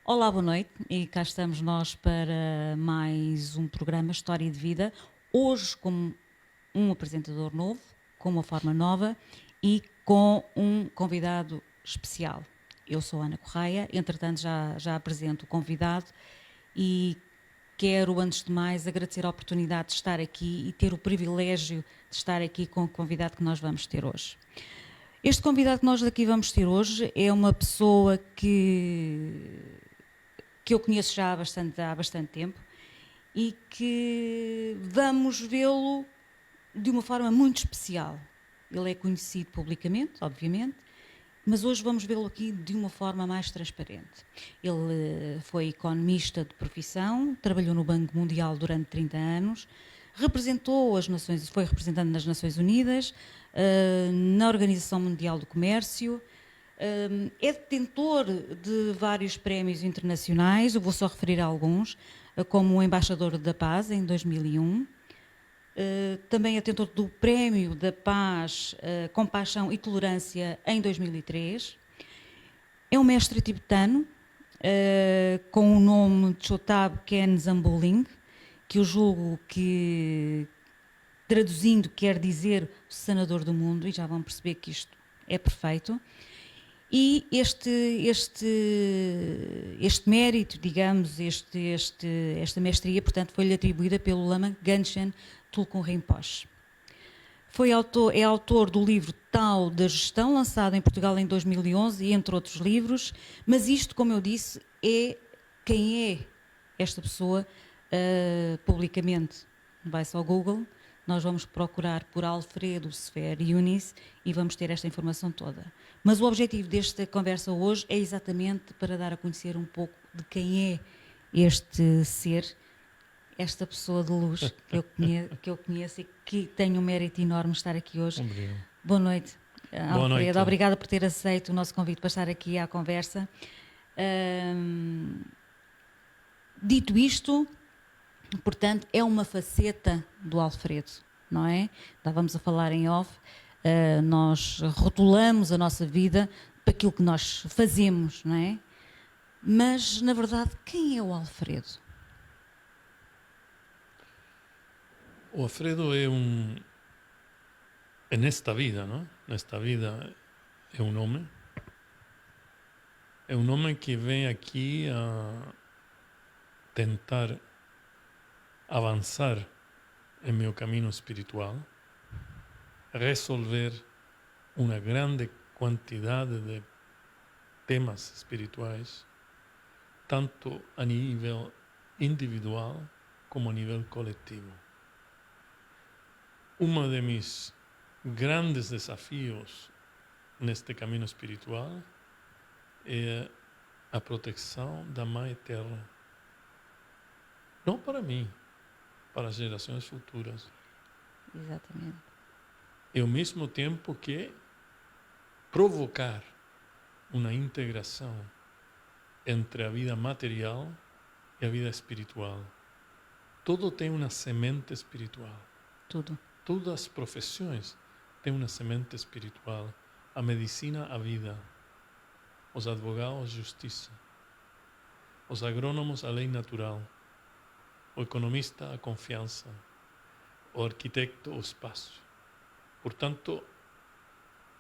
Olá, boa noite e cá estamos nós para mais um programa História de Vida, hoje com um apresentador novo, com uma forma nova e com um convidado especial. Eu sou Ana Correia, entretanto já apresento o convidado e quero, antes de mais, agradecer a oportunidade de estar aqui e ter o privilégio de estar aqui com o convidado que nós vamos ter hoje. Este convidado que nós aqui vamos ter hoje é uma pessoa que eu conheço já há bastante tempo e que vamos vê-lo de uma forma muito especial. Ele é conhecido publicamente, obviamente, mas hoje vamos vê-lo aqui de uma forma mais transparente. Ele foi economista de profissão, trabalhou no Banco Mundial durante 30 anos, representou as Nações, foi representante nas Nações Unidas, na Organização Mundial do Comércio, é detentor de vários prémios internacionais, eu vou só referir a alguns, como o Embaixador da Paz em 2001, também é detentor do Prémio da Paz, Compaixão e Tolerância em 2003. É um mestre tibetano, com o nome Chotab Ken Zamboling, que eu julgo que, traduzindo, quer dizer o sanador do mundo, e já vão perceber que isto é perfeito. E este mérito, digamos, esta mestria, portanto, foi-lhe atribuída pelo Lama Gangchen Tulku Rinpoche. É autor do livro Tao da Gestão, lançado em Portugal em 2011, e entre outros livros, mas isto, como eu disse, é quem é esta pessoa publicamente. Vai-se ao Google, nós vamos procurar por Alfredo Sefer Yunis e vamos ter esta informação toda. Mas o objetivo desta conversa hoje é exatamente para dar a conhecer um pouco de quem é este ser, esta pessoa de luz que eu conheço e que tem um mérito enorme estar aqui hoje. Obrigado. Boa noite, Alfredo. Boa noite. Obrigada por ter aceito o nosso convite para estar aqui à conversa. Dito isto, portanto, é uma faceta do Alfredo, não é? Estávamos a falar em off, nós rotulamos a nossa vida para aquilo que nós fazemos, não é? Mas, na verdade, quem é o Alfredo? O Alfredo é nesta vida, não? Nesta vida é um homem. É um homem que vem aqui a tentar avançar em meu caminho espiritual, resolver uma grande quantidade de temas espirituais, tanto a nível individual como a nível coletivo. Um de mis grandes desafios neste caminho espiritual é a proteção da Mãe Terra. Não para mim, para as gerações futuras. Exatamente. E ao mesmo tempo que provocar uma integração entre a vida material e a vida espiritual. Tudo tem uma semente espiritual. Tudo. Todas as profissões têm uma semente espiritual. A medicina, a vida. Os advogados, a justiça. Os agrônomos, a lei natural. O economista, a confiança. O arquiteto, o espaço. Portanto,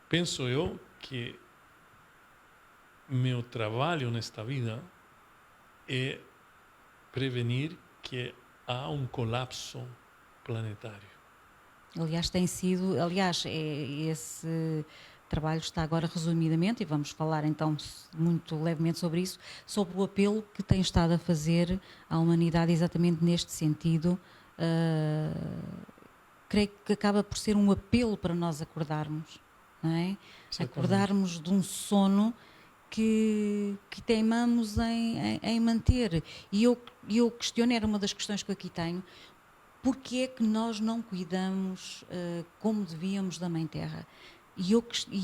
penso eu que meu trabalho nesta vida é prevenir que há um colapso planetário. Esse trabalho está agora resumidamente, e vamos falar então muito levemente sobre isso, sobre o apelo que tem estado a fazer à humanidade exatamente neste sentido. Creio que acaba por ser um apelo para nós acordarmos, não é? Exatamente. Acordarmos de um sono que teimamos em manter. E eu questiono, era uma das questões que eu aqui tenho, porque é que nós não cuidamos como devíamos da Mãe Terra? E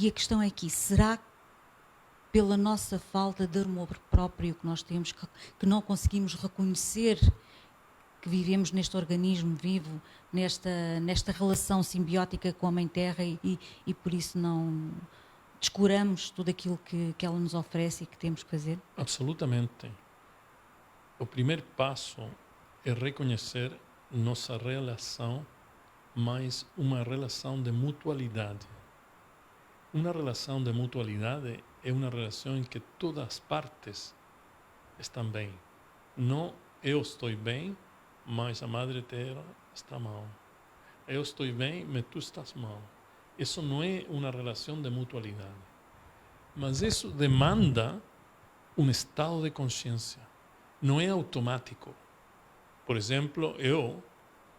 a questão é aqui, será pela nossa falta de amor próprio que nós temos, que não conseguimos reconhecer que vivemos neste organismo vivo, nesta relação simbiótica com a Mãe Terra e por isso não descuramos tudo aquilo que ela nos oferece e que temos que fazer? Absolutamente. o primeiro passo é reconhecer nossa relação, mas uma relação de mutualidade. Uma relação de mutualidade é uma relação em que todas as partes estão bem. Não eu estou bem, mas a Madre Terra está mal. Eu estou bem, mas tu estás mal. Isso não é uma relação de mutualidade. Mas isso demanda um estado de consciência. Não é automático. Por exemplo, eu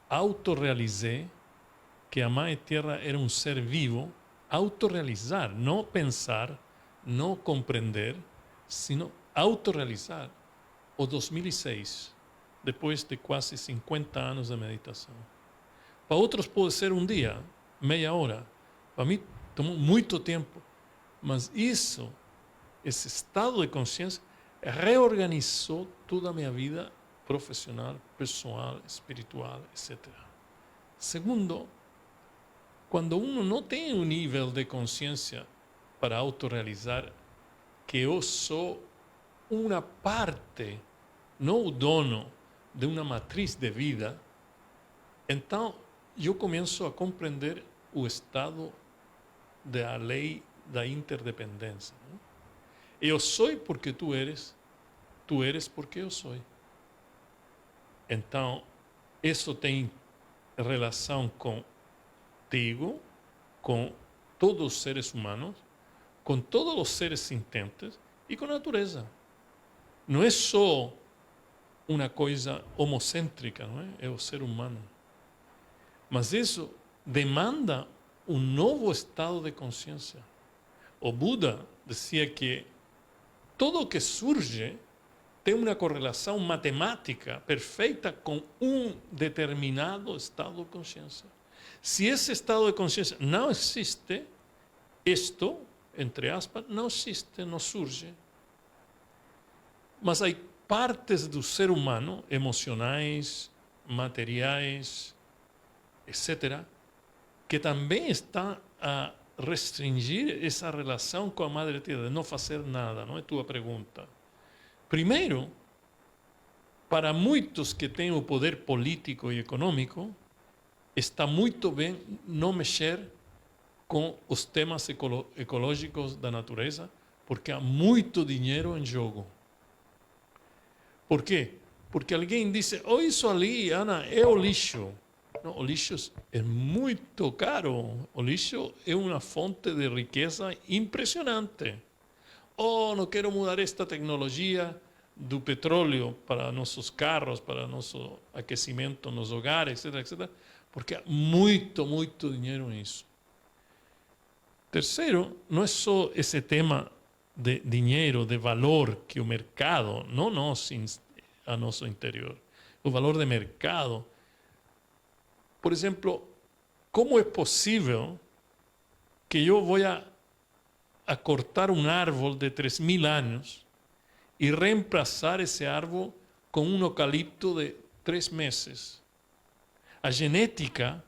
autorrealizei que a Mãe Terra era um ser vivo. Autorrealizar, não pensar, não compreender, sino autorrealizar. O 2006, depois de quase 50 anos de meditação. Para outros pode ser um dia, meia hora. Para mim tomou muito tempo. Mas isso, esse estado de consciência, reorganizou toda a minha vida profissional, pessoal, espiritual, etc. Segundo, quando uno não tem um nível de consciência para autorrealizar que eu sou uma parte, não o dono de uma matriz de vida, então eu começo a compreender o estado da lei da interdependência. Eu sou porque tu eres porque eu sou. Então, isso tem relação contigo, com todos os seres humanos, com todos os seres sintentes e com a natureza. Não é só uma coisa homocêntrica, não é? É o ser humano. Mas isso demanda um novo estado de consciência. O Buda dizia que tudo o que surge tem uma correlação matemática perfeita com um determinado estado de consciência. Se esse estado de consciência não existe, isto, entre aspas, não existe, não surge. Mas há partes do ser humano, emocionais, materiais, etc., que também estão a restringir essa relação com a Madre Terra, de não fazer nada, não é tua pergunta. Primeiro, para muitos que têm o poder político e econômico, está muito bem não mexer com os temas ecológicos da natureza, porque há muito dinheiro em jogo. Por quê? Porque alguém disse, isso ali, Ana, é o lixo. Não, o lixo é muito caro. O lixo é uma fonte de riqueza impressionante. Não quero mudar esta tecnologia do petróleo para nossos carros, para nosso aquecimento nos hogares, etc., etc., porque há muito, muito dinheiro nisso. Terceiro, não é só esse tema de dinheiro, de valor que o mercado, não nós a nosso interior, o valor de mercado. Por exemplo, como é possível que eu vou a cortar um árvore de 3.000 anos e reemplazar esse árvore com um eucalipto de 3 meses? A genética,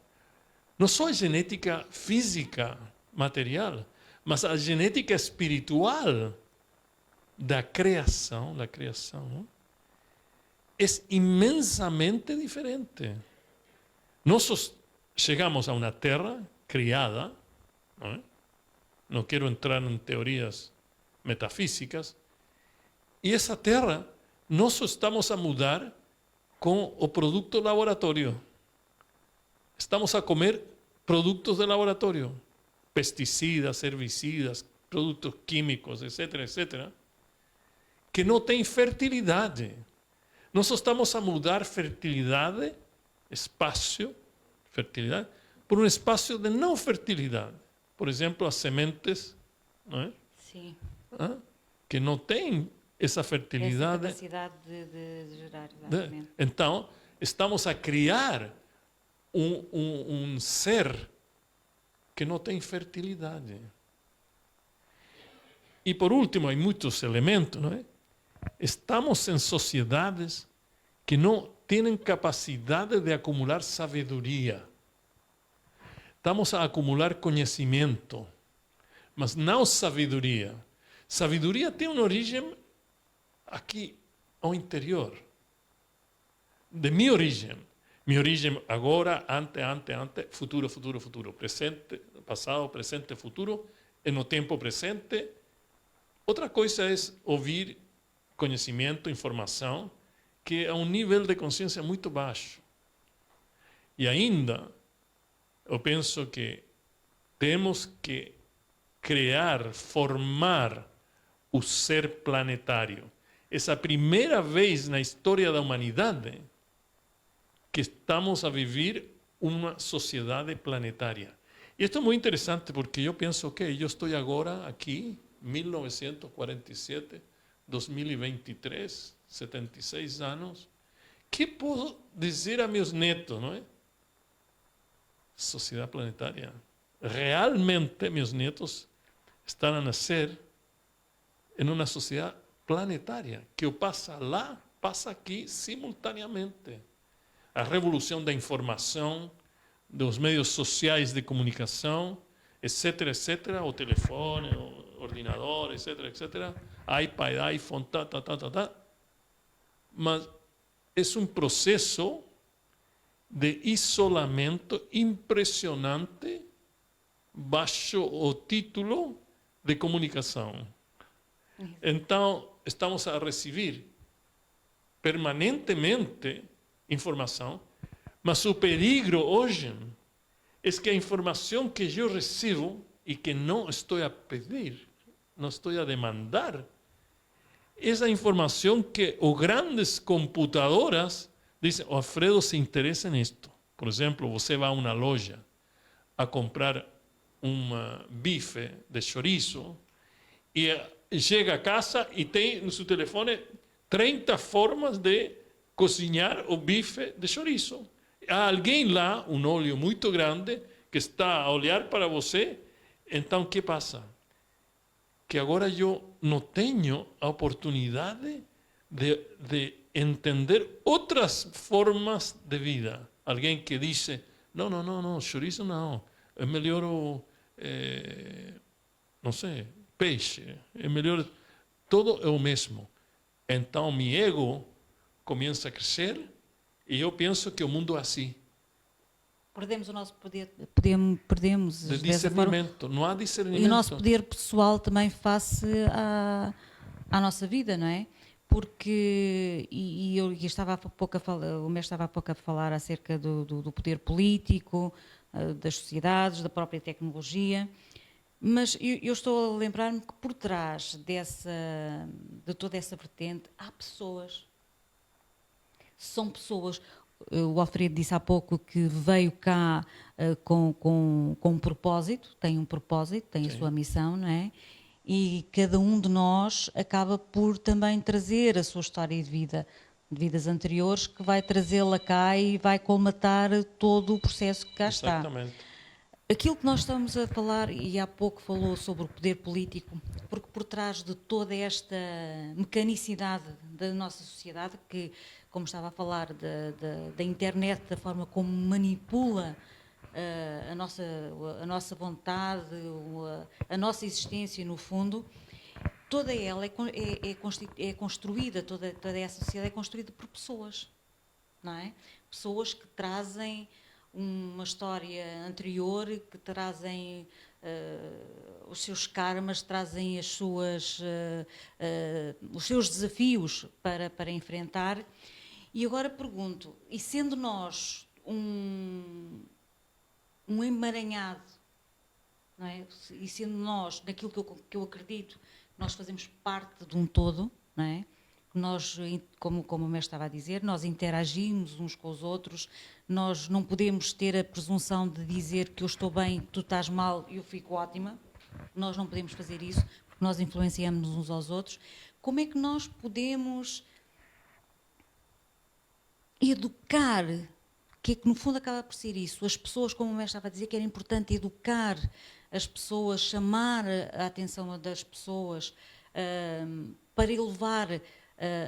não só a genética física, material, mas a genética espiritual da criação, é imensamente diferente. Nós chegamos a uma terra criada, não quero entrar em teorias metafísicas, e essa terra nós estamos a mudar com o produto laboratório. Estamos a comer produtos de laboratório, pesticidas, herbicidas, produtos químicos, etc., etc., que não têm fertilidade. Nós estamos a mudar fertilidade, espaço, fertilidade, por um espaço de não fertilidade. Por exemplo, as sementes, não é? Sim. Que não têm essa fertilidade. Essa capacidade de gerar, exatamente. Então, estamos a criar um ser que não tem fertilidade. E por último, há muitos elementos, não é? Estamos em sociedades que não têm capacidade de acumular sabedoria. Estamos a acumular conhecimento, mas não sabedoria. Sabedoria tem uma origem aqui, ao interior. de minha origem. Minha origem agora, ante, futuro, futuro, futuro. Presente, passado, presente, futuro. E no tempo presente. Outra coisa é ouvir conhecimento, informação, que é um nível de consciência muito baixo. E ainda, eu penso que temos que criar, formar o ser planetário. Essa é a primeira vez na história da humanidade que estamos a viver uma sociedade planetária. E isto é muito interessante porque eu penso que eu estou agora aqui, 1947, 2023, 76 anos. Que posso dizer a meus netos, não é? Sociedade planetária. Realmente, meus netos estão a nascer em uma sociedade planetária, que o passa lá, passa aqui simultaneamente. A revolução da informação, dos meios sociais de comunicação, etc., etc., o telefone, o ordenador, etc., etc., iPad, iPhone, Mas é um processo de isolamento impressionante baixo o título de comunicação. Então, estamos a receber permanentemente informação, mas o perigo hoje é que a informação que eu recebo e que não estou a pedir, não estou a demandar, essa informação que as grandes computadoras dizem, o Alfredo se interessa nisto. Por exemplo, você vai a uma loja a comprar um bife de chouriço e chega a casa e tem no seu telefone 30 formas de cozinhar o bife de chouriço. Há alguém lá, um olho muito grande, que está a olhar para você. Então, o que passa? Que agora eu não tenho a oportunidade de entender outras formas de vida. Alguém que diz, não, chouriço não, é melhor não sei, peixe, é melhor, tudo é o mesmo. Então, meu ego começa a crescer e eu penso que o mundo é assim. Perdemos o nosso poder, perdemos De discernimento, não há discernimento. E o nosso poder pessoal também face à nossa vida, não é? Porque, eu estava há pouco a falar, o mestre estava há pouco a falar acerca do poder político, das sociedades, da própria tecnologia, mas eu estou a lembrar-me que por trás de toda essa vertente há pessoas. São pessoas. O Alfredo disse há pouco que veio cá com um propósito, tem um propósito, tem a sua missão, não é? E cada um de nós acaba por também trazer a sua história de vida, de vidas anteriores, que vai trazê-la cá e vai colmatar todo o processo que cá está. Exatamente. Aquilo que nós estamos a falar, e há pouco falou sobre o poder político, porque por trás de toda esta mecanicidade da nossa sociedade, que, como estava a falar da internet, da forma como manipula a nossa vontade, a nossa existência, no fundo, toda ela é construída, toda essa sociedade é construída por pessoas, não é? Pessoas que trazem uma história anterior, que trazem os seus karmas, trazem os seus desafios para enfrentar. E agora pergunto, e sendo nós um emaranhado, não é? E sendo nós, naquilo que eu acredito, nós fazemos parte de um todo, não é? Nós, como o mestre estava a dizer, nós interagimos uns com os outros, nós não podemos ter a presunção de dizer que eu estou bem, tu estás mal e eu fico ótima. Nós não podemos fazer isso, porque nós influenciamos uns aos outros. Como é que nós podemos educar, que é que no fundo acaba por ser isso, as pessoas, como o mestre estava a dizer, que era importante educar as pessoas, chamar a atenção das pessoas para elevar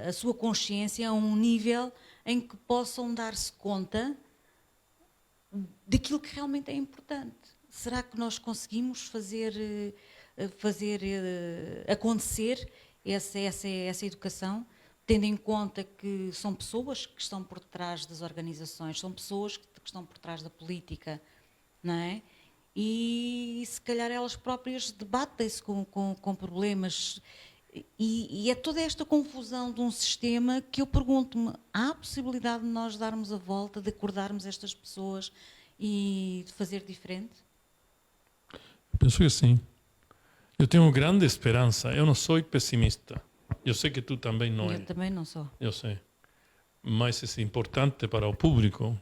a sua consciência a um nível em que possam dar-se conta daquilo que realmente é importante. Será que nós conseguimos fazer acontecer essa educação? tendo em conta que são pessoas que estão por trás das organizações, são pessoas que estão por trás da política, não é? E se calhar elas próprias debatem-se com problemas. E é toda esta confusão de um sistema que eu pergunto-me, há a possibilidade de nós darmos a volta, de acordarmos estas pessoas e de fazer diferente? Penso que sim. Eu tenho grande esperança. Eu não sou pessimista. Eu sei que tu também não Eu é. também não sou. Eu sei. Mas é importante para o público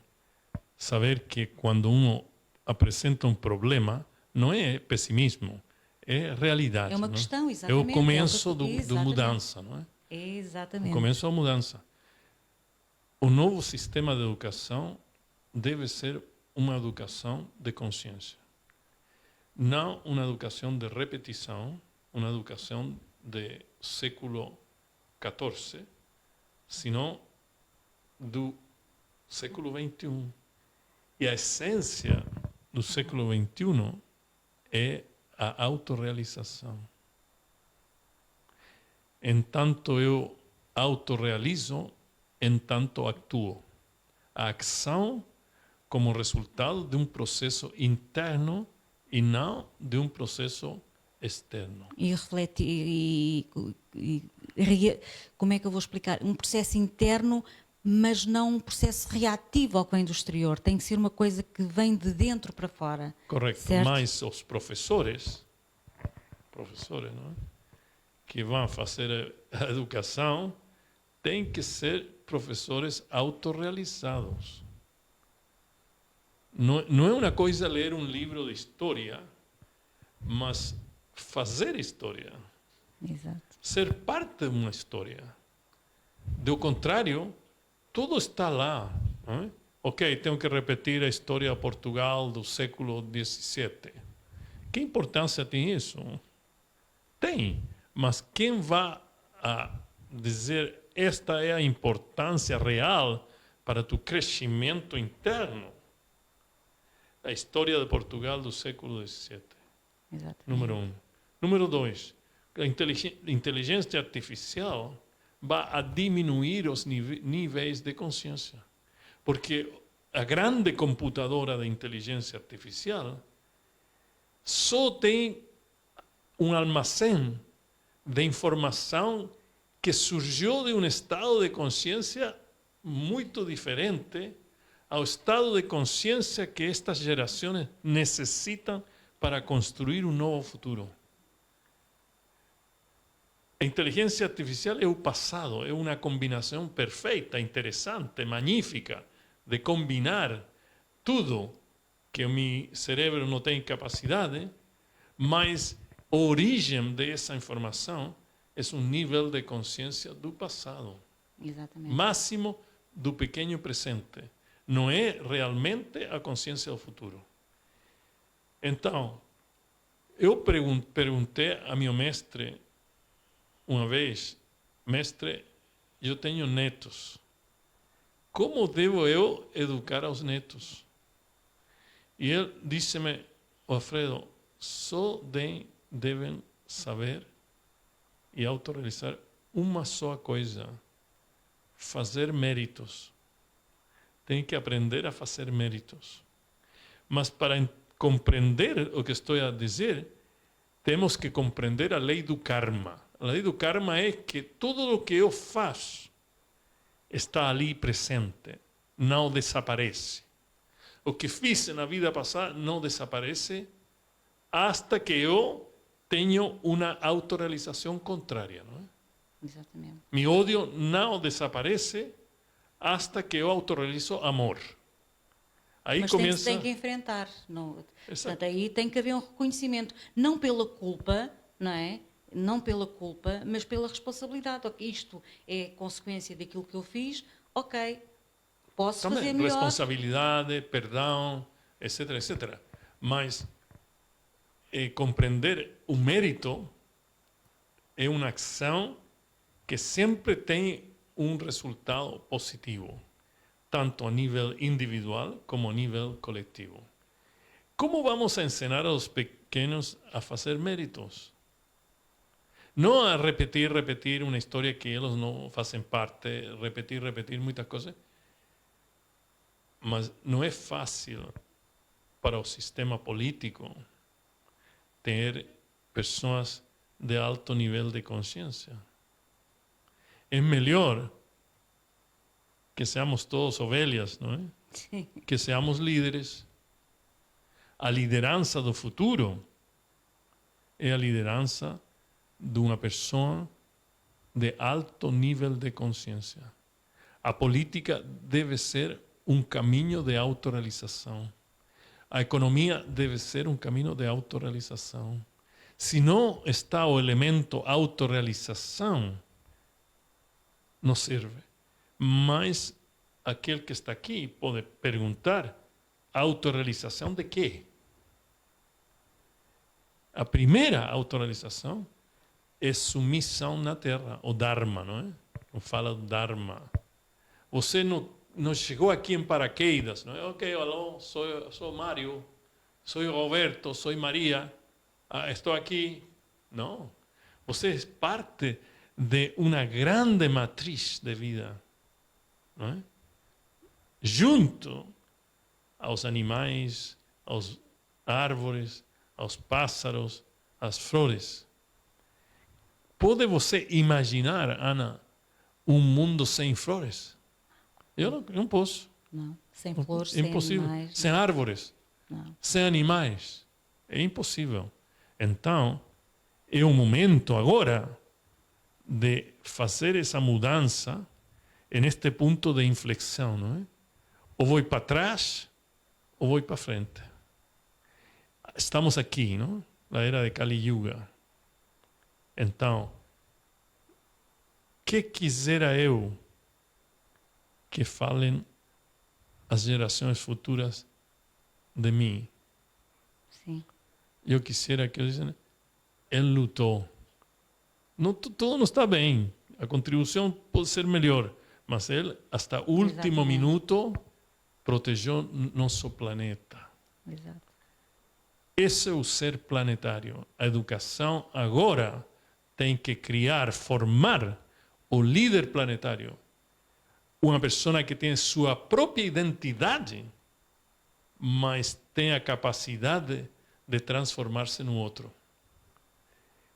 saber que quando uno apresenta um problema, não é pessimismo, é realidade. É uma não é? questão, É exatamente. o começo do Exatamente. mudança, não é? O Exatamente. começo da mudança. O novo sistema de educação deve ser uma educação de consciência. Não uma educação de repetição, uma educação de século XIV, sino do século XXI. E a essência do século XXI é a autorrealização. Entanto eu autorrealizo, entanto actuo. A ação como resultado de um processo interno e não de um processo externo. E refletir, como é que eu vou explicar? Um processo interno, mas não um processo reativo ao que vem do exterior. Tem que ser uma coisa que vem de dentro para fora. Correto. Certo? Mas os professores, não é? Que vão fazer a educação, têm que ser professores autorrealizados. Não é uma coisa ler um livro de história, mas fazer história. Exato. Ser parte de uma história. Do contrário, tudo está lá. Não é? Ok, tenho que repetir a história de Portugal do século XVII. Que importância tem isso? Tem. Mas quem vai a dizer esta é a importância real para tu crescimento interno? A história de Portugal do século XVII. Exatamente. Número 1. Número 2. A inteligência artificial vai a diminuir os níveis de consciência. Porque a grande computadora de inteligência artificial só tem um armazém de informação que surgiu de um estado de consciência muito diferente ao estado de consciência que estas gerações necessitam para construir um novo futuro. A inteligência artificial é o passado, é uma combinação perfeita, interessante, magnífica, de combinar tudo que o meu cérebro não tem capacidade, mas a origem dessa informação é um nível de consciência do passado. Exatamente. Máximo do pequeno presente. Não é realmente a consciência do futuro. Então, eu perguntei a meu mestre uma vez, mestre, eu tenho netos. Como devo eu educar aos netos? E ele disse-me, Alfredo, só devem saber e autorrealizar uma só coisa: fazer méritos. Tem que aprender a fazer méritos. Mas para compreender o que estou a dizer, temos que compreender a lei do karma. A lei do karma é que tudo o que eu faço está ali presente, não desaparece. O que fiz na vida passada não desaparece hasta que eu tenho uma autorrealização contrária. Não é? Exatamente. Meu ódio não desaparece hasta que eu autorrealizo amor. Aí Mas começa... tem que enfrentar. Não, Exato. portanto, aí tem que haver um reconhecimento. Não pela culpa, não é? Não pela culpa, mas pela responsabilidade. Ok, isto é consequência daquilo que eu fiz. Ok, posso Também, fazer melhor. responsabilidade, perdão, etc, etc. Mas compreender o mérito é uma ação que sempre tem um resultado positivo, tanto a nível individual como a nível coletivo. Como vamos a ensinar aos pequenos a fazer méritos? Não a repetir uma história que eles não fazem parte, repetir muitas coisas. Mas não é fácil para o sistema político ter pessoas de alto nível de consciência. É melhor que seamos todos ovelhas, não é? Sim. Que seamos líderes. A liderança do futuro é a liderança de uma pessoa de alto nível de consciência. A política deve ser um caminho de autorrealização. A economia deve ser um caminho de autorrealização. Se não está o elemento autorrealização, não serve. Mas aquele que está aqui pode perguntar: autorrealização de quê? A primeira autorrealização é submissão na terra, o Dharma, não é? Não fala do Dharma. Você não chegou aqui em paraquedas, não é? Ok, alô, sou Mário, sou Roberto, sou Maria, estou aqui. Não. Você é parte de uma grande matriz de vida, não é? Junto aos animais, aos árvores, aos pássaros, às flores. Pode você imaginar, Ana, um mundo sem flores? Eu não posso. Não, sem flores, É impossível. sem animais. Sem árvores, Não. sem animais. É impossível. Então, é o momento agora de fazer essa mudança neste ponto de inflexão, não é? Ou vou para trás, ou vou para frente. Estamos aqui, não? Na era de Kali Yuga. Então, que quisera eu que falem as gerações futuras de mim? Sim. Eu quisera que eles dizem: ele lutou. Não, tudo não está bem. A contribuição pode ser melhor, mas ele, hasta o último Exatamente. minuto, protegeu nosso planeta. Exato. Esse é o ser planetário. A educação agora tem que criar, formar o líder planetário. Uma pessoa que tem sua própria identidade, mas tem a capacidade de transformar-se no outro.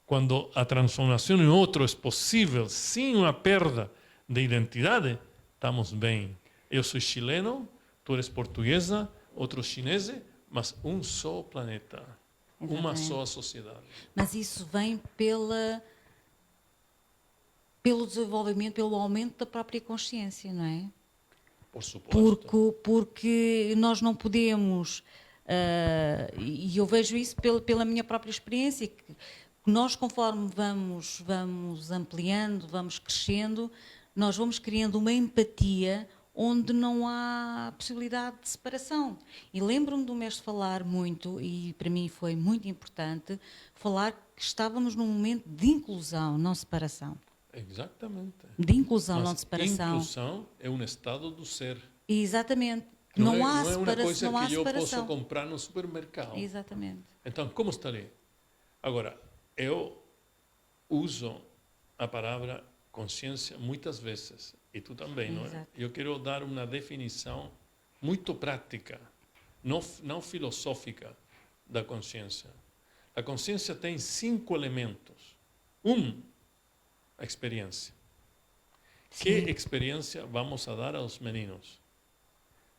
Quando a transformação em outro é possível sem uma perda de identidade, estamos bem. Eu sou chileno, tu eres portuguesa, outro chinês, mas um só planeta, uma só sociedade. Mas isso vem pelo desenvolvimento, pelo aumento da própria consciência, não é? Por suposto. Porque nós não podemos, e eu vejo isso pela minha própria experiência, que nós, conforme vamos ampliando, vamos crescendo, nós vamos criando uma empatia onde não há possibilidade de separação. E lembro-me do mestre falar muito, e para mim foi muito importante, falar que estávamos num momento de inclusão, não separação. Exatamente. De inclusão, Mas não de separação. Inclusão é um estado do ser. Exatamente. Não há é uma coisa não há que eu separação. posso comprar no supermercado. Exatamente. Então, como estarei? Agora, eu uso a palavra consciência muitas vezes, e tu também, não é? Exato. Eu quero dar uma definição muito prática, não filosófica, da consciência. A consciência tem 5 elementos. A experiência. Sim. Que experiência vamos a dar aos meninos?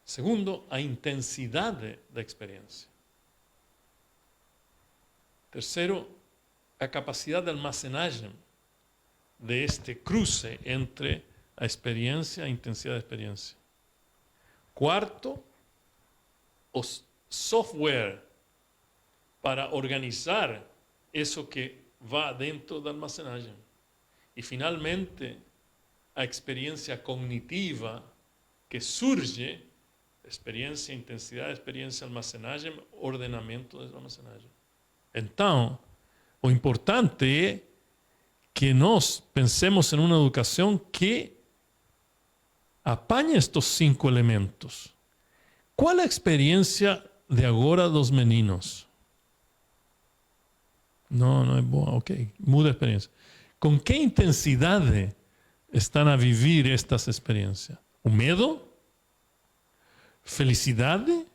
Segundo, a intensidade da experiência. Terceiro, a capacidade de armazenagem deste cruce entre a experiência e a intensidade da experiência. Quarto, o software para organizar isso que vai dentro da armazenagem. E, finalmente, a experiência cognitiva que surge, experiência, intensidade, experiência, armazenagem, ordenamento da armazenagem. Então, o importante é que nós pensemos em uma educação que apanhe estes 5 elementos. Qual é a experiência de agora dos meninos? Não é boa, ok. Muda a experiência. Com que intensidade estão a viver estas experiências? O medo? Felicidade?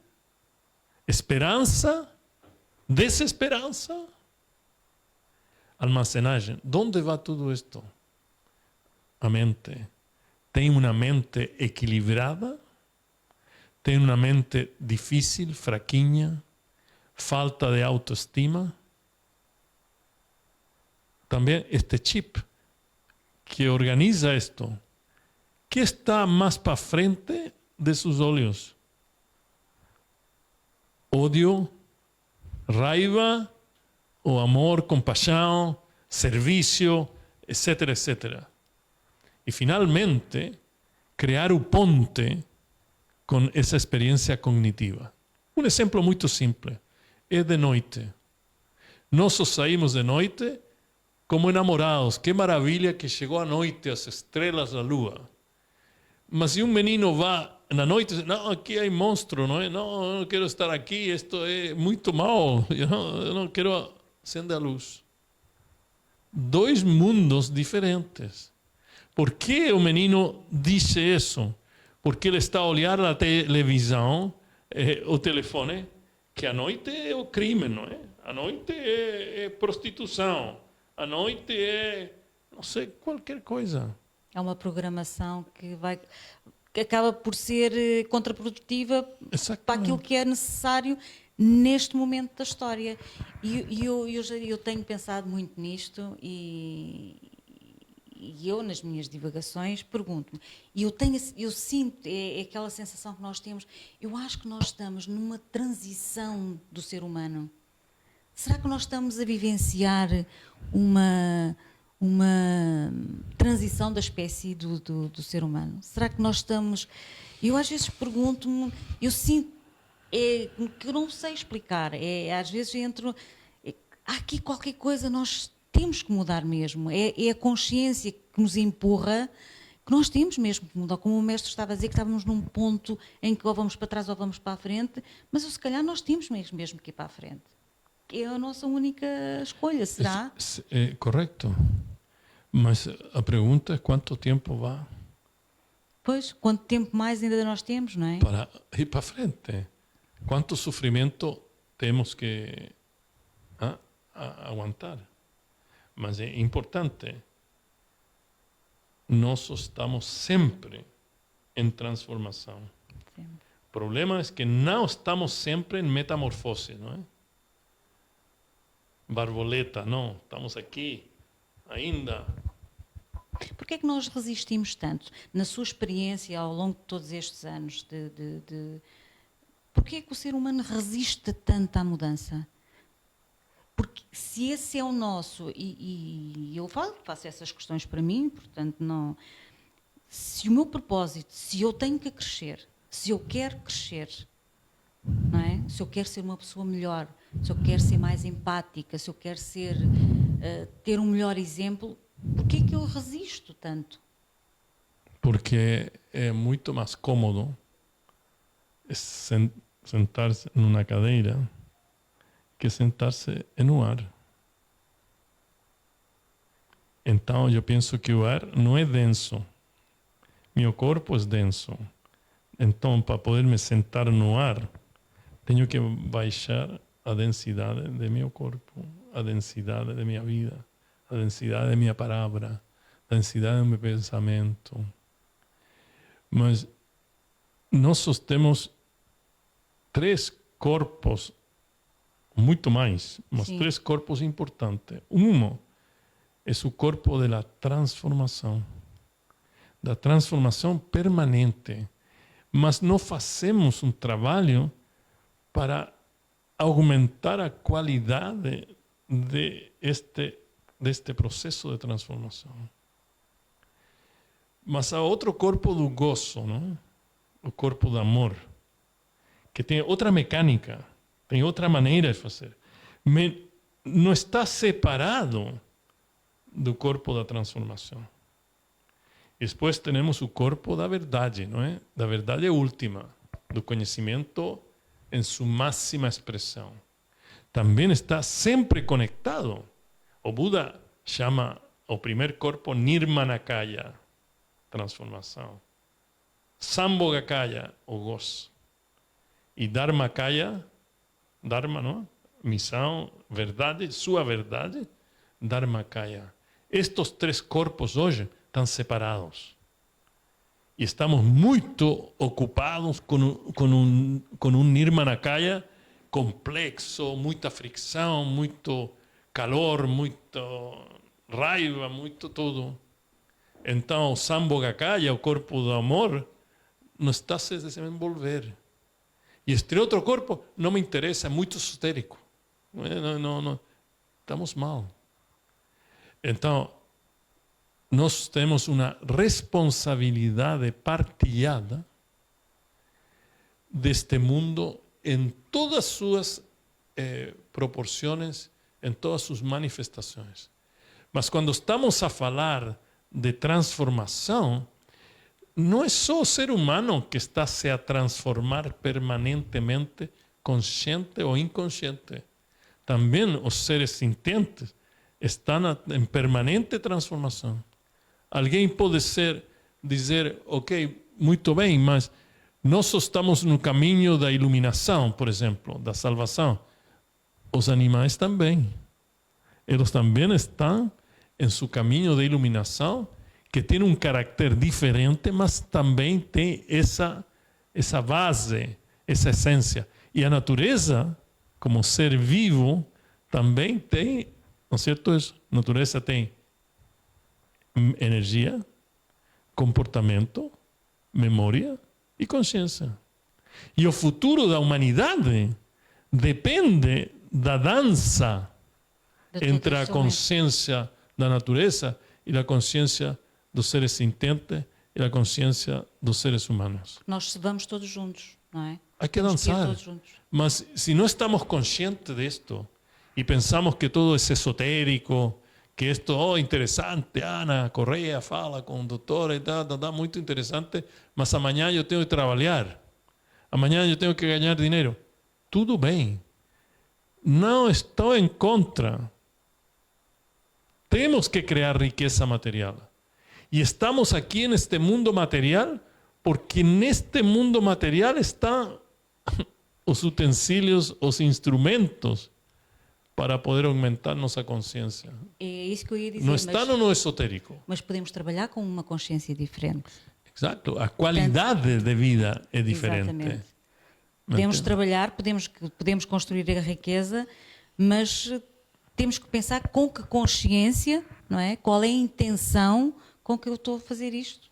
Esperança? Desesperança? Almacenagem. Onde vai tudo isto? A mente. Tem uma mente equilibrada? Tem uma mente difícil, fraquinha? Falta de autoestima? Também este chip que organiza isto, que está mais para frente de seus olhos? Ódio, raiva, o amor, compaixão, serviço, etc, etc. E finalmente, criar o ponte com essa experiência cognitiva. Um exemplo muito simples é de noite. Nós só saímos de noite como enamorados. Que maravilha que chegou a noite, as estrelas, a lua. Mas se um menino vai na noite e diz, não, aqui há monstro, não é? Não, eu não quero estar aqui, isto é muito mal, eu não quero acender a luz. Dois mundos diferentes. Por que o menino diz isso? Porque ele está a olhar na televisão, o telefone, que a noite é o crime, não é? A noite é prostituição. A noite é, não sei, qualquer coisa. É uma programação que acaba por ser contraprodutiva para aquilo que é necessário neste momento da história. E eu tenho pensado muito nisto e eu, nas minhas divagações, pergunto-me, e eu sinto, é aquela sensação que nós temos, eu acho que nós estamos numa transição do ser humano. Será que nós estamos a vivenciar uma transição da espécie do ser humano? Será que nós estamos... Eu às vezes pergunto-me, eu sinto que eu não sei explicar, às vezes há aqui qualquer coisa, nós temos que mudar mesmo, é a consciência que nos empurra, que nós temos mesmo que mudar, como o mestre estava a dizer, que estávamos num ponto em que ou vamos para trás ou vamos para a frente, mas se calhar nós temos mesmo que ir para a frente. É a nossa única escolha, será? É correto. Mas a pergunta é quanto tempo vai? Pois, quanto tempo mais ainda nós temos, não é? Para ir para frente. Quanto sofrimento temos que aguentar? Mas é importante. Nós estamos sempre em transformação. Sempre. O problema é que não estamos sempre em metamorfose, não é? Borboleta, não, estamos aqui ainda. Por que é que nós resistimos tanto? Na sua experiência, ao longo de todos estes anos, por que é que o ser humano resiste tanto à mudança? Porque se esse é o nosso, e eu faço essas questões para mim, portanto, não. Se o meu propósito, se eu tenho que crescer, se eu quero crescer, não é? Se eu quero ser uma pessoa melhor, se eu quero ser mais empática, se eu quero ter um melhor exemplo, por que é que eu resisto tanto? Porque é muito mais cômodo sentar-se numa cadeira que sentar-se no ar. Então eu penso que o ar não é denso. Meu corpo é denso. Então, para poder me sentar no ar, tenho que baixar a densidade de meu corpo, a densidade de minha vida, a densidade de minha palavra, a densidade do meu pensamento. Mas nós só temos 3 corpos, muito mais, mas Sim. 3 corpos importantes. Um é o corpo da transformação permanente. Mas não fazemos um trabalho para aumentar a qualidade deste processo de transformação. Mas há outro corpo do gozo, não? O corpo do amor, que tem outra mecânica, tem outra maneira de fazer. Não está separado do corpo da transformação. Depois temos o corpo da verdade, não é? Da verdade última, do conhecimento em sua máxima expressão. também está sempre conectado. O Buda chama o primeiro corpo Nirmanakaya, transformação. Sambhogakaya, o gozo. E Dharmakaya, Dharma, não? Missão, verdade, sua verdade, Dharmakaya. Estes três corpos hoje estão separados. E estamos muito ocupados com um Nirmanakaya complexo, muita fricção, muito calor, muita raiva, muito tudo. Então, o Sambhogakaya, o corpo do amor, não está se desenvolver. E este outro corpo não me interessa, é muito esotérico. Não, estamos mal. Então, nós temos uma responsabilidade partilhada deste mundo em todas as suas proporções, em todas as suas manifestações. Mas quando estamos a falar de transformação, não é só o ser humano que está se a transformar permanentemente, consciente ou inconsciente. Também os seres sintentes estão em permanente transformação. Alguém pode dizer, ok, muito bem, mas nós estamos no caminho da iluminação, por exemplo, da salvação. Os animais também. Eles também estão em seu caminho de iluminação, que tem um caráter diferente, mas também tem essa base, essa essência. E a natureza, como ser vivo, também tem, não é certo? A natureza tem energia, comportamento, memória e consciência. E o futuro da humanidade depende da dança entre a consciência da natureza e a consciência dos seres sintentes e a consciência dos seres humanos. Nós vamos todos juntos, não é? Há que dançar. Mas se não estamos conscientes disto e pensamos que todo é esotérico, que isto, interessante, Ana Correia fala com o doutor e tal, muito interessante, mas amanhã eu tenho que trabalhar, amanhã eu tenho que ganhar dinheiro. Tudo bem. Não estou em contra. Temos que criar riqueza material. E estamos aqui neste mundo material porque neste mundo material estão os utensílios, os instrumentos para poder aumentar nossa consciência. É isso que eu ia dizer. Não está no esotérico. Mas podemos trabalhar com uma consciência diferente. Exato. A qualidade de vida é diferente. Exatamente. Podemos trabalhar, podemos construir a riqueza, mas temos que pensar com que consciência, não é? Qual é a intenção com que eu estou a fazer isto,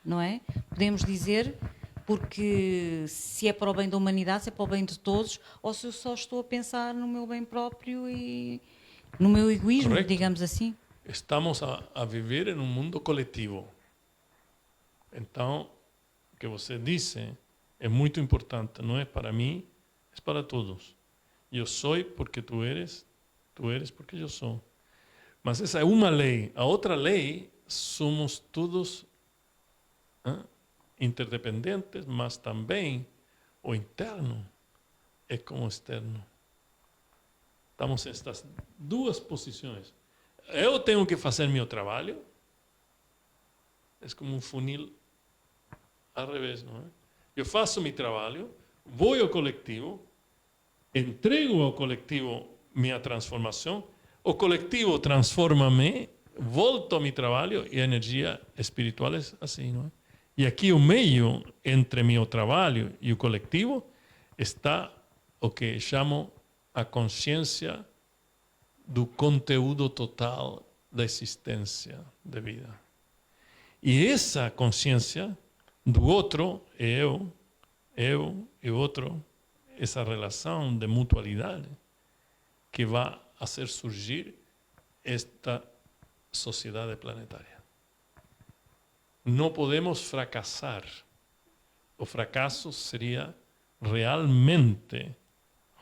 não é? Podemos dizer, porque se é para o bem da humanidade, se é para o bem de todos, ou se eu só estou a pensar no meu bem próprio e no meu egoísmo, correcto, digamos assim. Estamos a viver em um mundo coletivo. Então, o que você disse é muito importante. Não é para mim, é para todos. Eu sou porque tu eres porque eu sou. Mas essa é uma lei. A outra lei, somos todos interdependentes, mas também o interno é com o externo. Estamos nestas duas posições. Eu tenho que fazer meu trabalho. É como um funil ao revés, não é? Eu faço meu trabalho, vou ao coletivo, entrego ao coletivo minha transformação, o coletivo transforma-me, volto ao meu trabalho e a energia espiritual é assim, não é? E aqui o meio entre meu trabalho e o coletivo está o que chamo a consciência do conteúdo total da existência de vida. E essa consciência do outro, eu e o outro, essa relação de mutualidade que vai fazer surgir esta sociedade planetária. Não podemos fracassar. O fracasso seria realmente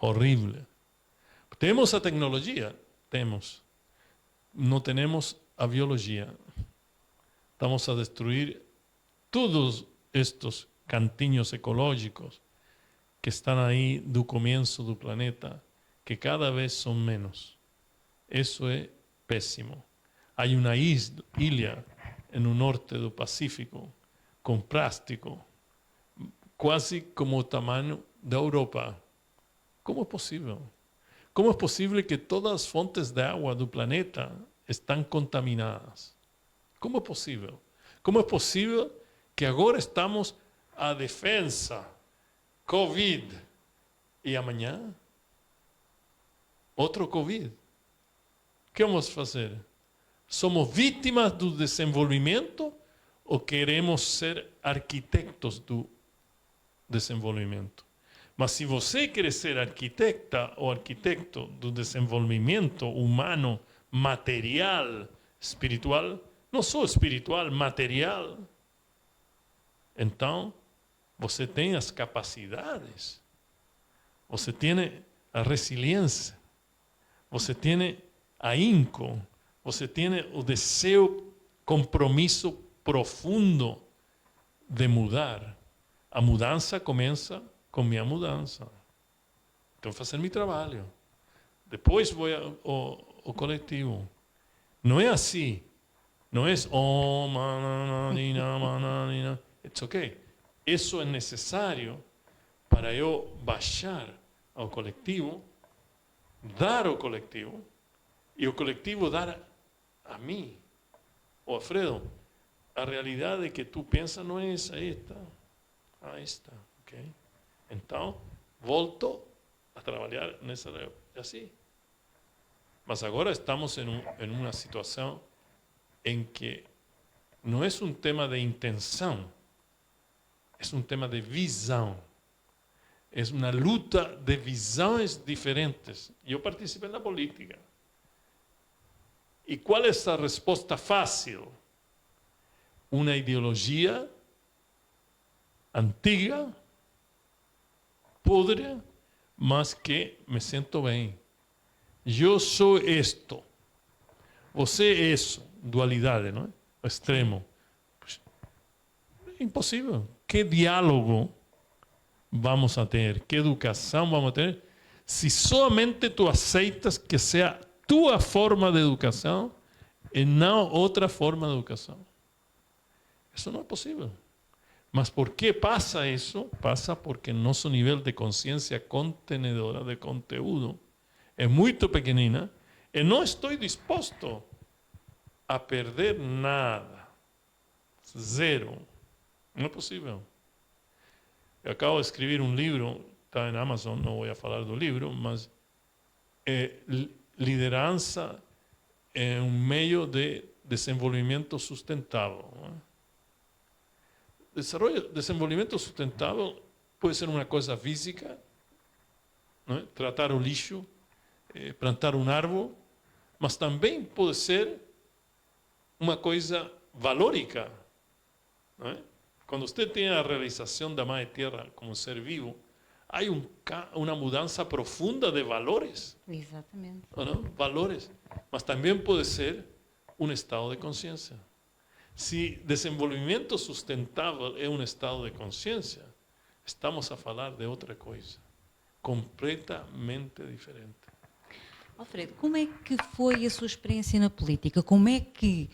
horrível. Temos a tecnologia? Temos. Não temos a biologia. Estamos a destruir todos estes cantinhos ecológicos que estão aí do começo do planeta, que cada vez son menos. Eso es pésimo. Hay una ilha en el norte del Pacífico con plástico, casi como el tamaño de Europa. ¿Cómo es posible? ¿Cómo es posible que todas las fuentes de agua del planeta están contaminadas? ¿Cómo es posible? ¿Cómo es posible que ahora estamos a defensa COVID y amanhã otro COVID? ¿Qué vamos a hacer? ¿Somos víctimas del desenvolvimiento o queremos ser arquitectos del desenvolvimiento? Mas se você quer ser arquitecta ou arquitecto do desenvolvimento humano, material, espiritual, não só espiritual, material, então você tem as capacidades, você tem a resiliência, você tem ahínco, você tem o desejo, compromisso profundo de mudar. A mudança começa com minha mudança. Então, fazer meu trabalho. Depois vou ao coletivo. Não é assim. Não é oh, mananina, mananina. It's okay. Isso é necessário para eu baixar ao coletivo, dar ao coletivo, e o coletivo dar a mim. Ô, Alfredo, a realidade que tu pensas não é essa, esta, ok? Então, volto a trabalhar nessa assim. Mas agora estamos em uma situação em que não é um tema de intenção, é um tema de visão. É uma luta de visões diferentes. Eu participei na política. E qual é essa resposta fácil? Uma ideologia antiga, podre, mas que me sinto bem. Eu sou isto. Você é isso. Dualidade, não é? O extremo. É impossível. Que diálogo vamos a ter? Que educação vamos a ter? Se somente tu aceitas que seja tua forma de educação e não outra forma de educação. Isso não é possível. Mas por que passa isso? Passa porque nosso nível de consciência contenedora de conteúdo é muito pequenina e não estou disposto a perder nada. Zero. Não é possível. Eu acabo de escrever um livro, está na Amazon, não vou falar do livro, mas liderança em um meio de desenvolvimento sustentável. Desenvolvimento sustentável pode ser uma coisa física, não é? Tratar o lixo, plantar um árvore, mas também pode ser uma coisa valórica. Não é? Quando você tem a realização da Mãe Terra como ser vivo, há uma mudança profunda de valores. Exatamente. Não? Valores. Mas também pode ser um estado de consciência. Se desenvolvimento sustentável é um estado de consciência, estamos a falar de outra coisa, completamente diferente. Alfredo, como é que foi a sua experiência na política? Como é que...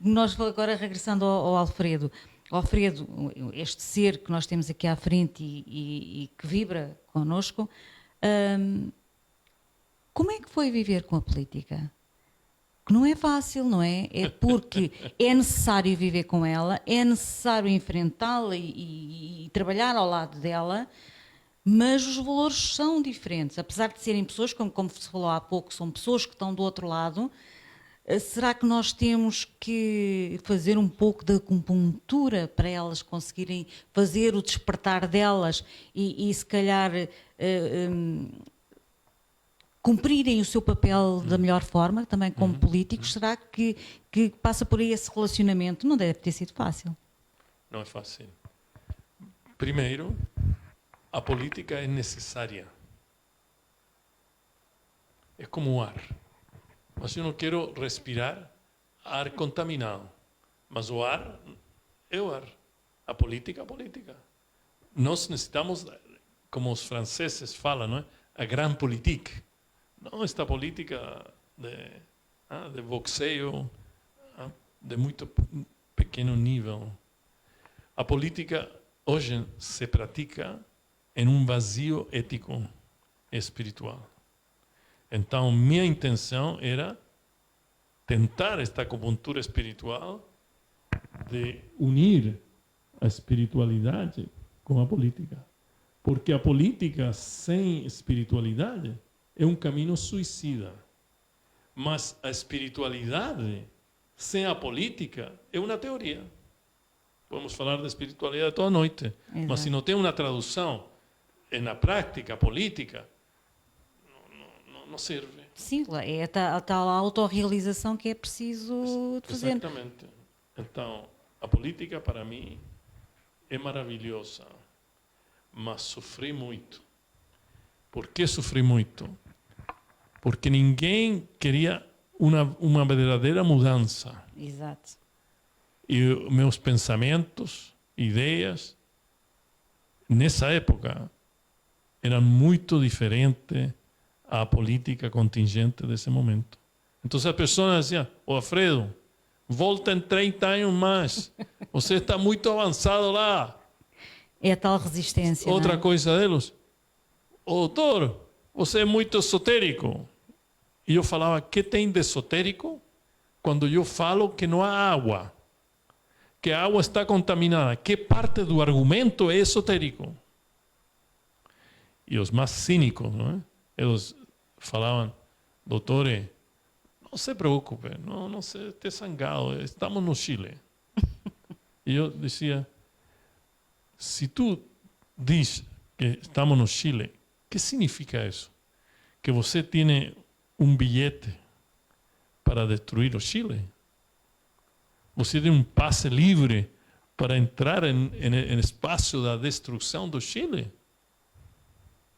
Nós agora regressando ao Alfredo. Alfredo, este ser que nós temos aqui à frente e que vibra connosco, como é que foi viver com a política? Que não é fácil, não é? É porque é necessário viver com ela, é necessário enfrentá-la e trabalhar ao lado dela, mas os valores são diferentes. Apesar de serem pessoas, como se falou há pouco, são pessoas que estão do outro lado. Será que nós temos que fazer um pouco de acupuntura para elas conseguirem fazer o despertar delas e se calhar cumprirem o seu papel da melhor forma, também como políticos? Será que passa por aí esse relacionamento? Não deve ter sido fácil. Não é fácil. Primeiro, a política é necessária. É como o ar. Mas eu não quero respirar ar contaminado. Mas o ar é o ar. A política é a política. Nós necessitamos como os franceses falam, não é? A grande politique. Não esta política de boxeio de muito pequeno nível. A política hoje se pratica em um vazio ético e espiritual. Então, minha intenção era tentar esta acupuntura espiritual de unir a espiritualidade com a política. Porque a política sem espiritualidade é um caminho suicida. Mas a espiritualidade sem a política é uma teoria. Podemos falar de espiritualidade toda noite. Exato. Mas se não tem uma tradução na prática política, não serve. Sim, é a tal autorrealização que é preciso de fazer. Exatamente. Então, a política para mim é maravilhosa, mas sofri muito. Por que sofri muito? Porque ninguém queria uma verdadeira mudança. Exato. E meus pensamentos, ideias, nessa época, eram muito diferentes à política contingente desse momento. Então as pessoas diziam, Alfredo, volta em 30 anos mais, você está muito avançado lá. É a tal resistência. Outra coisa deles, doutor, você é muito esotérico. E eu falava, que tem de esotérico quando eu falo que não há água? Que a água está contaminada. Que parte do argumento é esotérico? E os mais cínicos, não é? Eles falavam, doutor, não se preocupe, não se esteja zangado, estamos no Chile. E eu dizia, se tu diz que estamos no Chile, que significa isso? Que você tem um bilhete para destruir o Chile? Você tem um passe livre para entrar no espaço da destruição do Chile?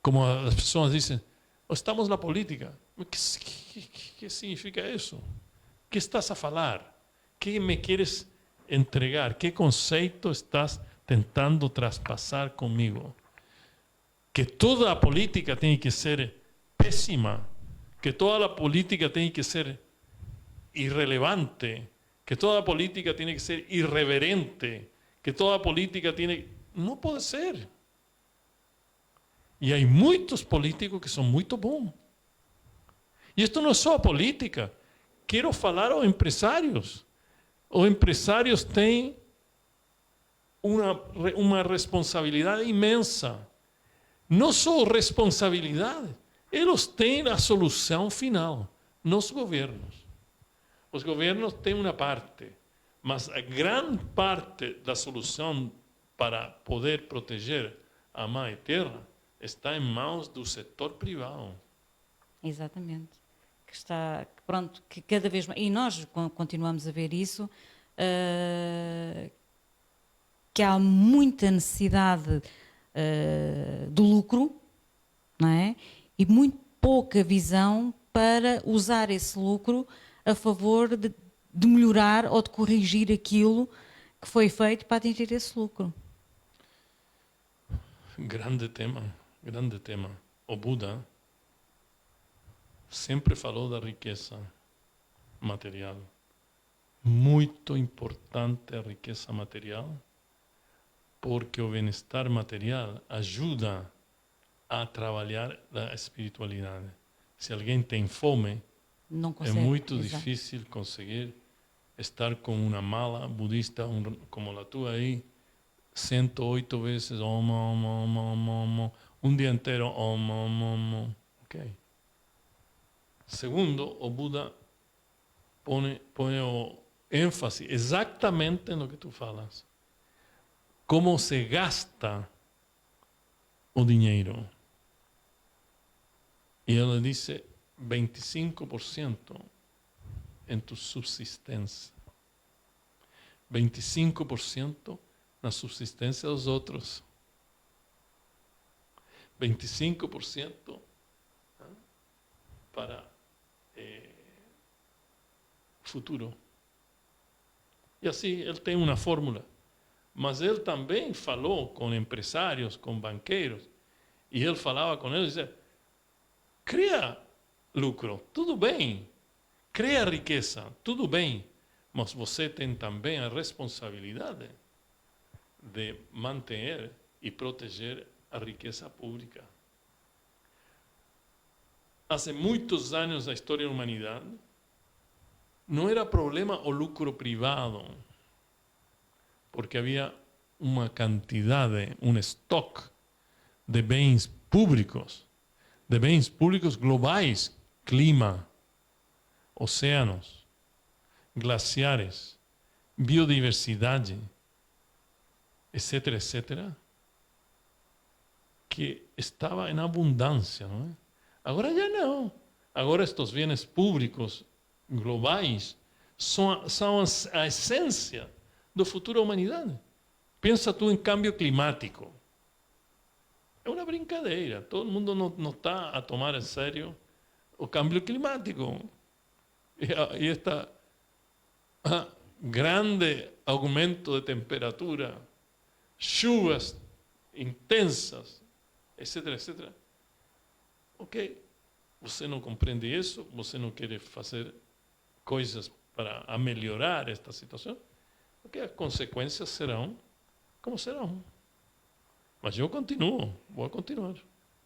Como as pessoas dizem, estamos na política. O que significa isso? O que estás a falar? O que me queres entregar? Que conceito estás tentando traspassar comigo? Que toda a política tem que ser péssima, que toda a política tem que ser irrelevante, que toda a política tem que ser irreverente, que toda a política tem... Não pode ser. E há muitos políticos que são muito bons. E isto não é só a política. Quero falar aos empresários. Os empresários têm uma responsabilidade imensa. Não só responsabilidade, eles têm a solução final, não os governos. Os governos têm uma parte, mas a grande parte da solução para poder proteger a Mãe Terra está em mãos do setor privado. Exatamente. Que cada vez mais, e nós continuamos a ver isso, que há muita necessidade do lucro, não é? E muito pouca visão para usar esse lucro a favor de melhorar ou de corrigir aquilo que foi feito para atingir esse lucro. Grande tema, grande tema. O Buda sempre falou da riqueza material. Muito importante a riqueza material, porque o bem-estar material ajuda a trabalhar a espiritualidade. Se alguém tem fome, não consegue, é muito exato. difícil conseguir estar com uma mala budista como a tua aí, 108 vezes om, om, om, om, om, um dia inteiro om, om, om. Ok. Segundo, o Buda põe o ênfase exatamente no que tu falas. Como se gasta o dinheiro. E ele disse 25% em tu subsistência. 25% na subsistência dos outros. 25% para futuro. E assim, ele tem uma fórmula. Mas ele também falou com empresários, com banqueiros, E ele falava com ele e dizia, cria lucro, tudo bem. Cria riqueza, tudo bem. Mas você tem também a responsabilidade de manter e proteger a riqueza pública. Há muitos anos na história da humanidade, não era problema o lucro privado, porque havia uma quantidade, um estoque de bens públicos globais, clima, oceanos, glaciares, biodiversidade, etc., etc., que estava em abundância, não é? Agora já não. Agora estes bens públicos globais são a essência do futuro da humanidade. Pensa tu em cambio climático. É uma brincadeira. Todo mundo não está a tomar a sério o cambio climático. E este grande aumento de temperatura, chuvas intensas, etc., etc. Ok, você não compreende isso, você não quer fazer coisas para melhorar esta situação, porque as consequências serão como serão. Mas eu continuo, vou continuar.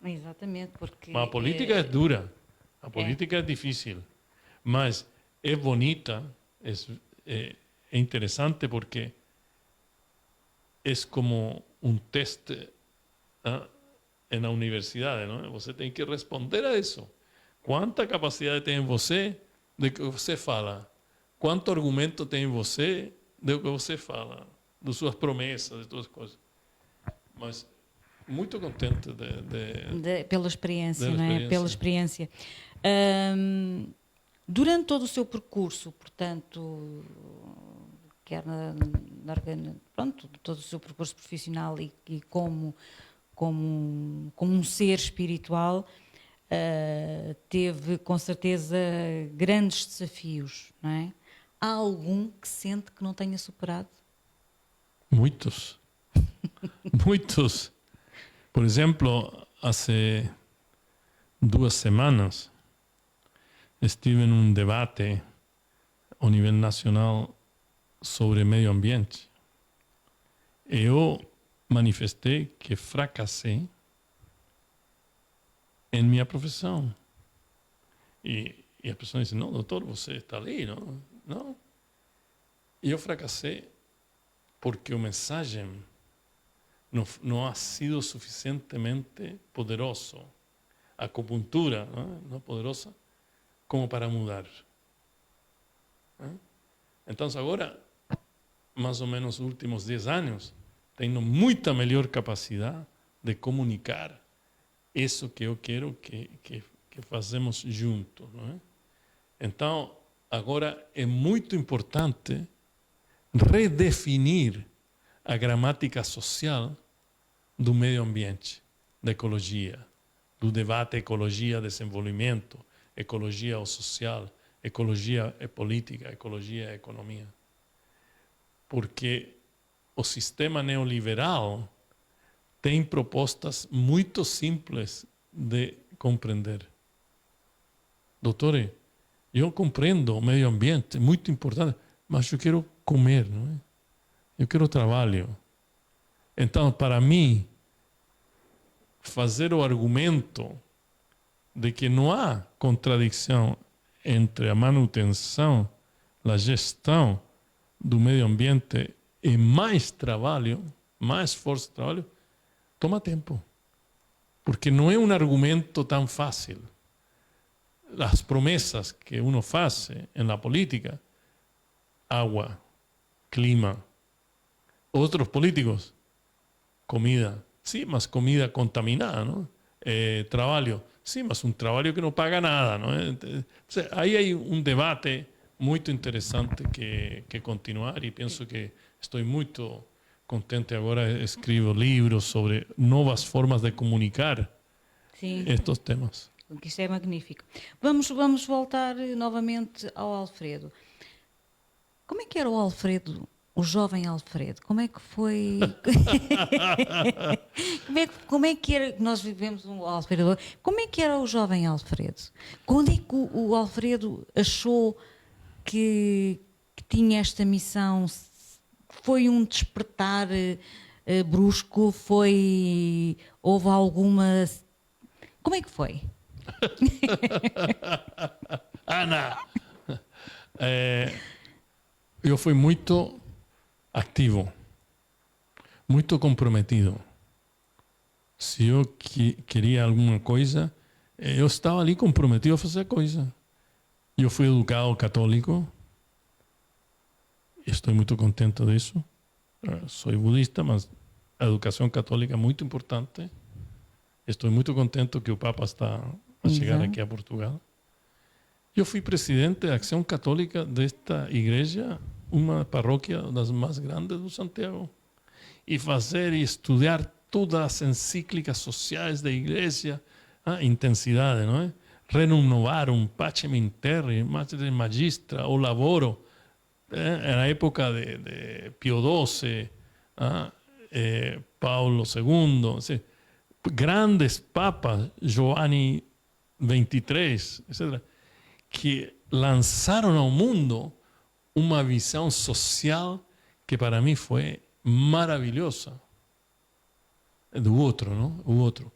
Exatamente, porque... Mas a política é dura, a política é difícil, mas é bonita, é interessante porque é como um teste na universidade, não? Você tem que responder a isso. Quanta capacidade tem em você de que você fala? Quanto argumento tem em você do que você fala? De suas promessas, de todas as coisas. Mas muito contente pela experiência, não é? Pela experiência. Durante todo o seu percurso, portanto, quer pronto, todo o seu percurso profissional e como um ser espiritual, teve com certeza grandes desafios, não é? Há algum que sente que não tenha superado? Muitos. Muitos. Por exemplo, há 2 semanas estive em um debate a nível nacional sobre meio ambiente. Eu manifestei que fracassei em minha profissão. E a pessoa disse, não, doutor, você está ali, não? Não. E eu fracassei porque a mensagem não ha sido suficientemente poderoso. A acupuntura não é poderosa como para mudar. Então, agora, mais ou menos nos últimos 10 anos, tenho muita melhor capacidade de comunicar isso que eu quero que fazemos juntos. Não é? Então, agora é muito importante redefinir a gramática social do meio ambiente, da ecologia, do debate ecologia-desenvolvimento, ecologia social, ecologia e política, ecologia e economia. Porque o sistema neoliberal tem propostas muito simples de compreender. Doutor, eu compreendo o meio ambiente, é muito importante, mas eu quero comer, não é? Eu quero trabalho. Então, para mim, fazer o argumento de que não há contradição entre a manutenção, a gestão do meio ambiente e mais trabalho, mais força de trabalho, toma tempo. Porque não é um argumento tão fácil. As promessas que uno faz na política, água, clima, outros políticos, comida. Sim, mas comida contaminada, não? Trabalho. Sim, mas um trabalho que não paga nada, não é? Aí há um debate muito interessante que continuar e penso que estou muito contente agora. Escrevo livros sobre novas formas de comunicar estes temas. Isso é magnífico. Vamos voltar novamente ao Alfredo. Como é que era o Alfredo o jovem Alfredo, como é que foi? Como é que era? Nós vivemos um Alfredo. Como é que era o jovem Alfredo? Quando é que o Alfredo achou que tinha esta missão? Foi um despertar brusco? Houve alguma. Como é que foi? Ana, eu fui muito ativo, muito comprometido. Se eu queria alguma coisa, eu estava ali comprometido a fazer a coisa. Eu fui educado católico, estou muito contente disso. Sou budista, mas a educação católica é muito importante. Estou muito contente que o Papa está a chegar aqui a Portugal. Eu fui presidente da Ação Católica desta igreja, uma paróquia das mais grandes do Santiago. E fazer e estudar todas as encíclicas sociais da igreja, a intensidade, não é? Renovarum pacem in terre, Mater Magistra, o Laboro, na época de Pio XII, Paulo II, grandes papas, Giovanni XXIII, etc., que lançaram ao mundo uma visão social que para mim foi maravilhosa. Do outro, não? O outro.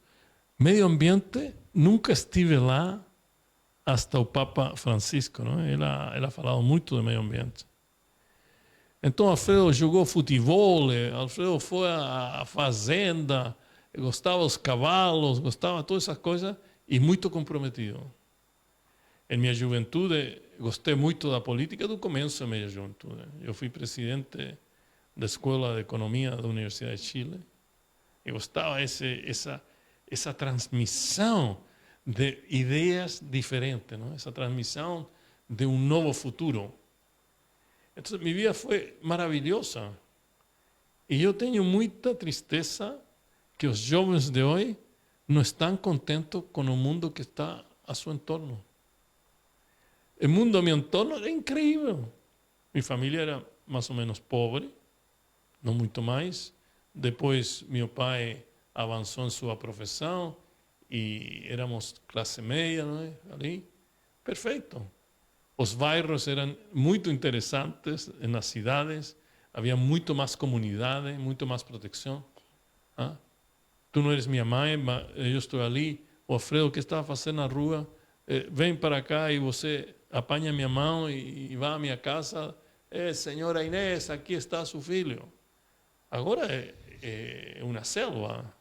Meio ambiente, nunca estive lá hasta o Papa Francisco, não? Ele falava muito de meio ambiente. Então, Alfredo jogou futebol, Alfredo foi à fazenda, gostava dos cavalos, gostava de todas essas coisas e muito comprometido. Em minha juventude, gostei muito da política do começo da minha juventude. Eu fui presidente da Escola de Economia da Universidade de Chile. Eu gostava essa transmissão de ideias diferentes, não? Essa transmissão de um novo futuro. Então, minha vida foi maravilhosa. E eu tenho muita tristeza que os jovens de hoje não estão contentes com o mundo que está a seu entorno. O mundo a meu entorno era incrível. Minha família era mais ou menos pobre, não muito mais. Depois, meu pai avançou em sua profissão e éramos classe média, não é? Ali, perfeito. Os bairros eram muito interessantes nas cidades, havia muito mais comunidade, muito mais proteção. Ah? Tu não eres minha mãe, mas eu estou ali. O Alfredo, o que estava fazendo na rua? Vem para cá e você apanha minha mão e vai à minha casa. Senhora Inês, aqui está seu filho. Agora é uma selva.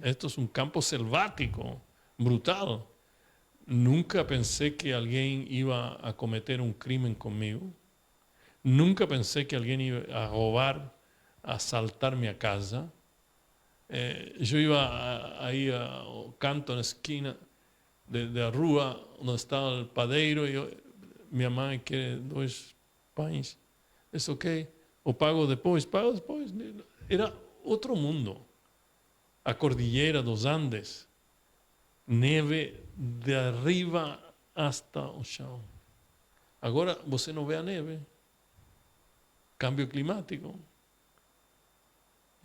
Esto é um campo selvático, brutal. Nunca pensei que alguém ia a cometer um crime comigo. Nunca pensei que alguém ia a roubar, a assaltar minha casa. Eu ia aí ao canto, na esquina da rua, onde estava o padeiro, e minha mãe quer 2 pães. É ok. Ou pago depois. Era outro mundo. A Cordilheira dos Andes, neve de arriba hasta o chão. Agora você não vê a neve. Cambio climático.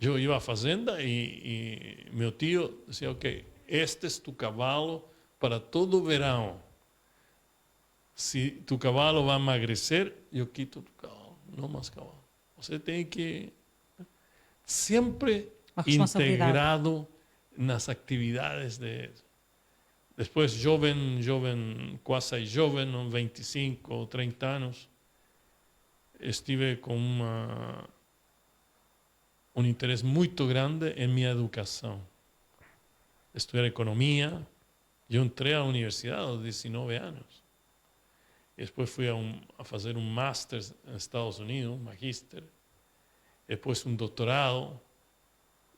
Eu ia à fazenda e meu tio dizia, ok, este é tu cavalo para todo o verão. Se tu cavalo vai emagrecer, eu quito tu cavalo, não mais cavalo. Você tem que sempre integrado nas atividades de... Depois, jovem, quase jovem, 25 ou 30 anos, estive com um interesse muito grande em minha educação. Estudar economia. Eu entrei à universidade aos 19 anos. Depois fui a fazer um master nos Estados Unidos, um magíster. Depois um doutorado.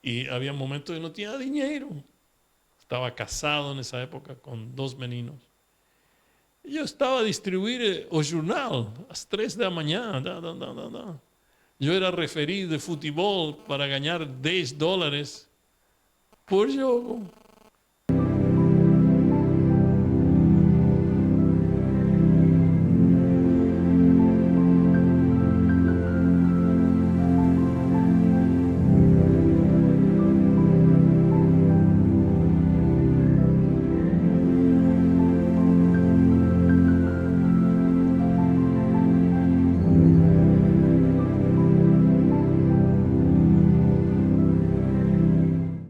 E havia momentos que eu não tinha dinheiro. Estava casado nessa época com 2 meninos. E eu estava a distribuir o jornal às 3 da manhã. Eu era referido de futebol para ganhar $10 por jogo.